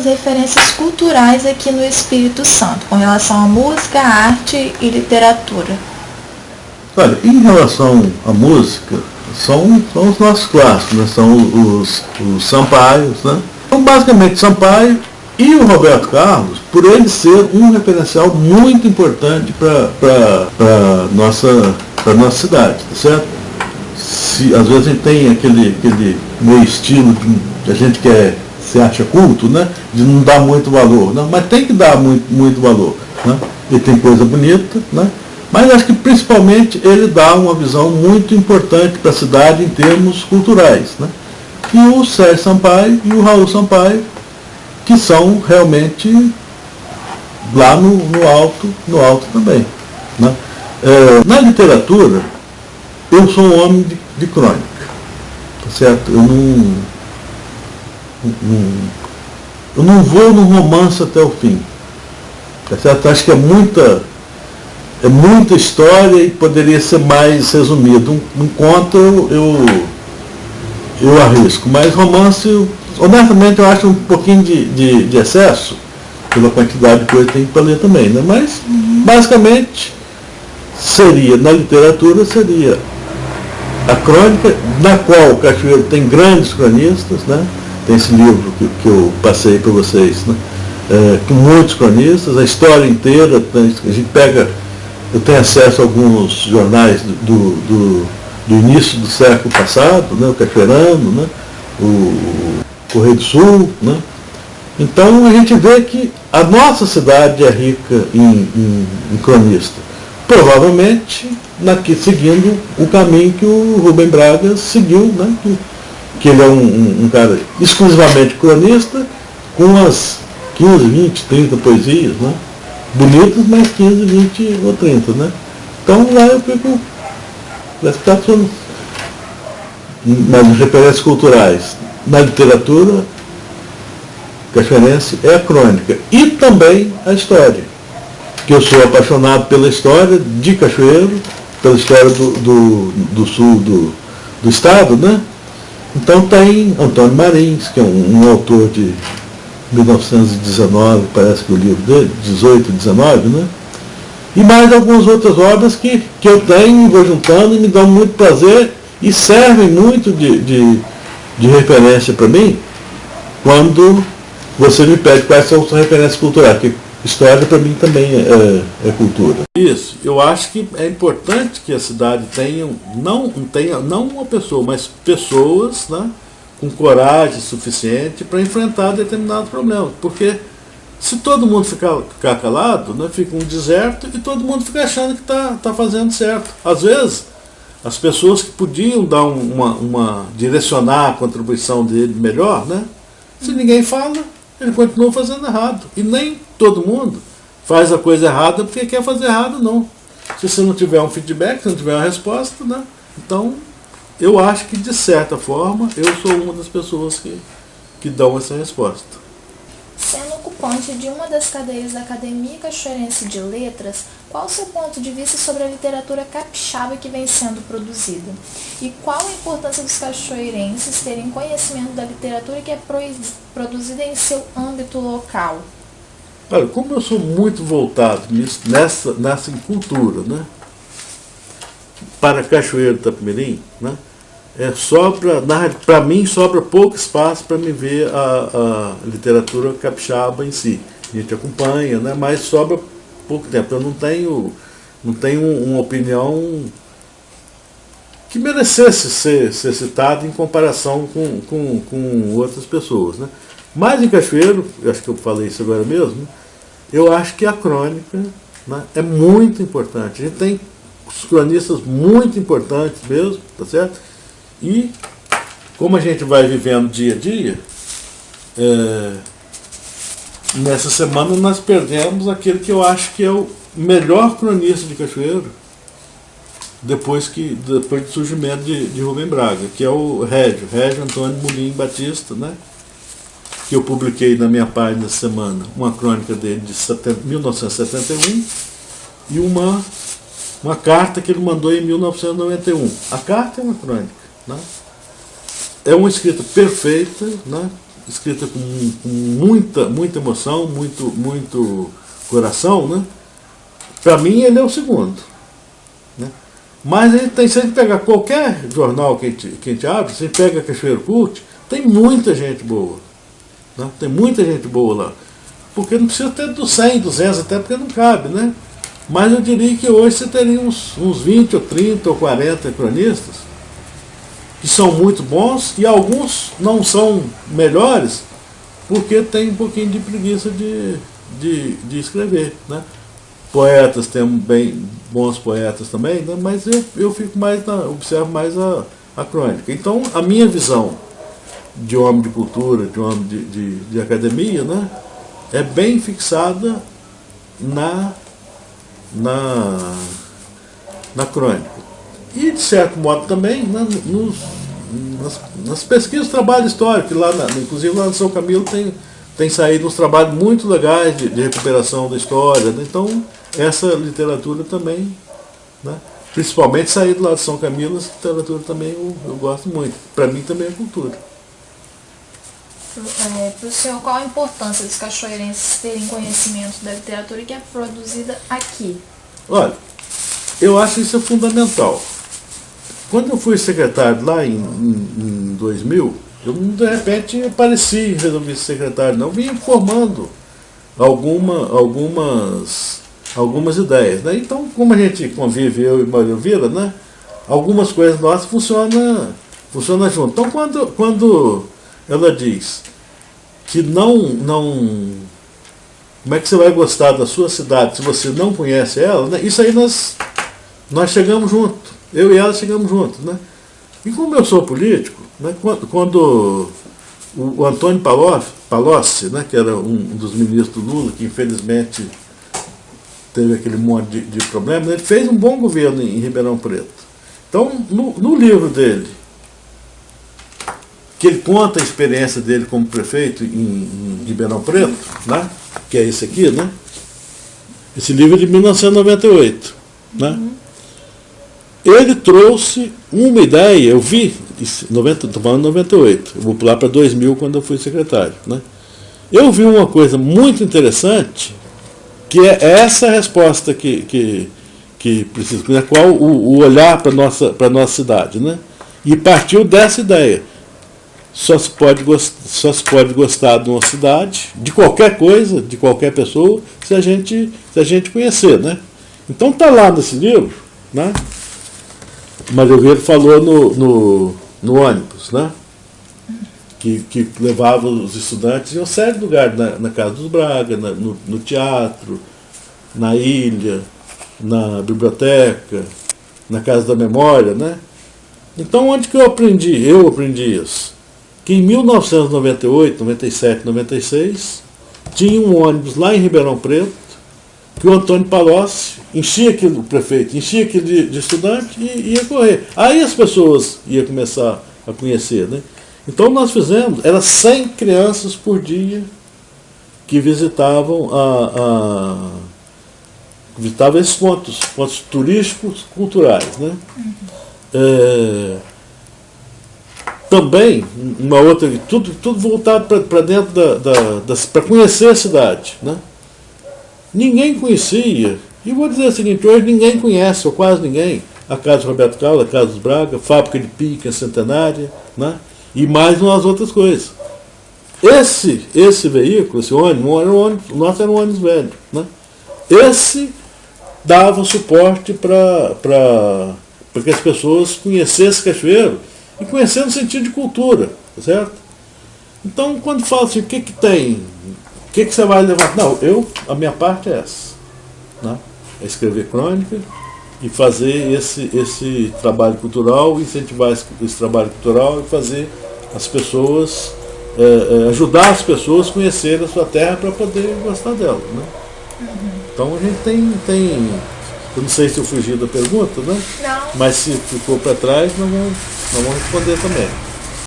as referências culturais aqui no Espírito Santo, com relação à música, arte e literatura? Olha, em relação à música, são os nossos clássicos, né? São os Sampaios, né? Então, basicamente, Sampaio e o Roberto Carlos, por ele ser um referencial muito importante para a nossa cidade, tá certo? Às vezes a gente tem aquele meio estilo que a gente se acha culto, né? De não dar muito valor, né? Mas tem que dar muito valor, né? Ele tem coisa bonita, né? Mas acho que principalmente ele dá uma visão muito importante para a cidade em termos culturais, né? E o Sérgio Sampaio e o Raul Sampaio, que são realmente lá no alto também, né? Na literatura, eu sou um homem de crônica, tá certo? Eu não vou no romance até o fim, tá certo? Acho que é muita história e poderia ser mais resumido. Um conto eu arrisco, mas romance, honestamente, eu acho um pouquinho de excesso, pela quantidade de coisa que tem para ler também, né? Mas, basicamente, na literatura, seria a crônica, na qual o Cachoeiro tem grandes cronistas, né? Tem esse livro que eu passei para vocês, né? Com muitos cronistas, a história inteira, a gente eu tenho acesso a alguns jornais do início do século passado, né? O Cachoeirano, né? O Correio do Sul, né? Então a gente vê que a nossa cidade é rica em cronista. Provavelmente seguindo o caminho que o Rubem Braga seguiu, né? Que ele é um cara exclusivamente cronista, com umas 15, 20, 30 poesias, né? Bonitas, mas 15, 20 ou 30, né? Então lá eu fico. Parece que está falando nas referências culturais. Na literatura cachoeirense é a crônica e também a história, que eu sou apaixonado pela história de Cachoeiro, pela história do sul do estado, né? Então tem Antônio Marins, que é um autor de 1919, parece que o livro dele, 18, 19, né? E mais algumas outras obras que eu tenho e vou juntando e me dão muito prazer e servem muito de referência para mim quando você me pede quais são as referências culturais, porque história para mim também é cultura. Isso, eu acho que é importante que a cidade tenha não uma pessoa, mas pessoas, né, com coragem suficiente para enfrentar determinados problemas, porque se todo mundo ficar calado, né, fica um deserto e todo mundo fica achando que está fazendo certo. Às vezes, as pessoas que podiam dar direcionar a contribuição dele melhor, né, se ninguém fala, ele continua fazendo errado. E nem todo mundo faz a coisa errada porque quer fazer errado, não. Se você não tiver um feedback, se não tiver uma resposta, né, então eu acho que, de certa forma, eu sou uma das pessoas que dão essa resposta. Sendo ocupante de uma das cadeiras da Academia Cachoeirense de Letras, qual o seu ponto de vista sobre a literatura capixaba que vem sendo produzida? E qual a importância dos cachoeirenses terem conhecimento da literatura que é produzida em seu âmbito local? Olha, como eu sou muito voltado nessa cultura, né, para Cachoeiro do Itapemirim, né, para mim sobra pouco espaço para me ver a literatura capixaba em si. A gente acompanha, né, mas sobra pouco tempo. Eu não tenho uma opinião que merecesse ser citada em comparação com outras pessoas, né. Mas em Cachoeiro, eu acho que eu falei isso agora mesmo, eu acho que a crônica, né, é muito importante. A gente tem os cronistas muito importantes mesmo, tá certo? E como a gente vai vivendo dia a dia, nessa semana nós perdemos aquele que eu acho que é o melhor cronista de Cachoeiro, depois do surgimento de Rubem Braga, que é o Régio Antônio Mulim Batista, né? Que eu publiquei na minha página essa semana, uma crônica dele de 1971 e uma carta que ele mandou em 1991. A carta é uma crônica, né? É uma escrita perfeita, né? escrita com muita emoção, muito coração, né? Para mim ele é o segundo, né? Mas a gente se a gente pegar qualquer jornal que a gente abre, se a gente pega Cachoeiro Cult, tem muita gente boa, né? Tem muita gente boa lá. Porque não precisa ter dos 100, 200, até porque não cabe, né? Mas eu diria que hoje você teria uns 20 ou 30 ou 40 cronistas que são muito bons, e alguns não são melhores porque tem um pouquinho de preguiça de escrever, né? Poetas, temos bem bons poetas também, né? Mas eu fico mais observo mais a crônica. Então a minha visão de homem de cultura, de homem de academia, né, é bem fixada na crônica. E, de certo modo, também, né, nas pesquisas, trabalho histórico, inclusive lá no São Camilo tem saído uns trabalhos muito legais de recuperação da história, né? Então, essa literatura também, né, principalmente saído lá de São Camilo, essa literatura também eu gosto muito. Para mim também é cultura. Para o senhor, qual a importância dos cachoeirenses terem conhecimento da literatura que é produzida aqui? Olha, eu acho isso fundamental. Quando eu fui secretário lá em 2000, eu de repente apareci e resolvi ser secretário, não, vim formando algumas ideias, né? Então, como a gente convive, eu e Maria Elvira, né, algumas coisas nossas funcionam junto. Então, quando ela diz que como é que você vai gostar da sua cidade se você não conhece ela, né? Isso aí nós chegamos junto, eu e ela chegamos juntos, né? E como eu sou político, né, quando o Antônio Palocci, né, que era um dos ministros do Lula, que infelizmente teve aquele monte de problemas, ele fez um bom governo em Ribeirão Preto. Então, no livro dele, que ele conta a experiência dele como prefeito em Ribeirão Preto, né, que é esse aqui, né? Esse livro é de 1998, né? Ele trouxe uma ideia, eu vi, estou falando 98, eu vou pular para 2000 quando eu fui secretário, né? Eu vi uma coisa muito interessante, que é essa resposta que precisa, na qual o olhar para a nossa cidade, né? E partiu dessa ideia. Só se pode gostar de uma cidade, de qualquer coisa, de qualquer pessoa, se a gente conhecer, né? Então está lá nesse livro, né? Maria Elvira falou no ônibus, né? Que levava os estudantes em uma série de lugares, na Casa dos Braga, no teatro, na ilha, na biblioteca, na Casa da Memória, né? Então, onde que eu aprendi? Eu aprendi isso. Que em 1998, 97, 96, tinha um ônibus lá em Ribeirão Preto, que o Antônio Palocci o prefeito enchia aquilo de estudante e ia correr. Aí as pessoas iam começar a conhecer, né? Então nós fizemos, era 100 crianças por dia que visitavam visitavam esses pontos turísticos culturais, né? Também, uma outra, tudo voltado para dentro para conhecer a cidade, né? Ninguém conhecia, e vou dizer o seguinte, hoje ninguém conhece, ou quase ninguém, a Casa Roberto Carlos, a Casa dos Braga, a Fábrica de Pica Centenária, né? E mais umas outras coisas. Esse veículo, esse ônibus, o nosso era um ônibus velho, né? Esse dava suporte para que as pessoas conhecessem Cachoeiro, e conhecendo no sentido de cultura, certo? Então, quando fala assim, o que tem, o que você vai levar? Não, a minha parte é essa, né? É escrever crônica e fazer esse trabalho cultural, incentivar esse trabalho cultural e fazer as pessoas, ajudar as pessoas a conhecerem a sua terra para poder gostar dela, né? Então a gente tem eu não sei se eu fugi da pergunta, né? Não. Mas se ficou para trás, nós vamos responder também.